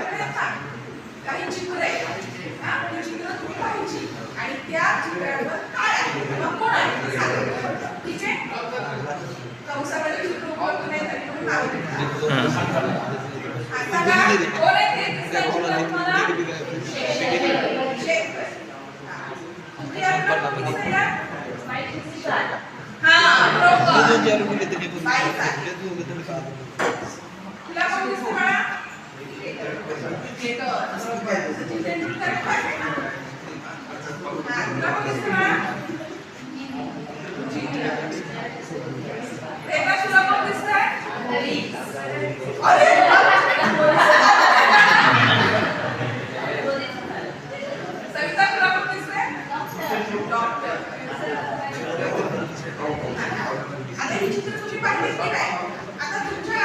काही चित्र आहे ती चित्र तुम्ही पाहायची आणि त्या चित्रावर काय आहे किंवा कोण आहे ते सांगायचं. ठीक आहे. कंसामध्ये चित्र उपलब्ध नाही तरी पण नाव लिहा. आता ना कोण आहे ते दिसतंय चित्र तुम्हाला? शेतकरी. कुठे आहे बरोबर दिसतंय? हां बरोबर. बाईचा. तुला कोण दिसतं बाळा? आता तुमच्या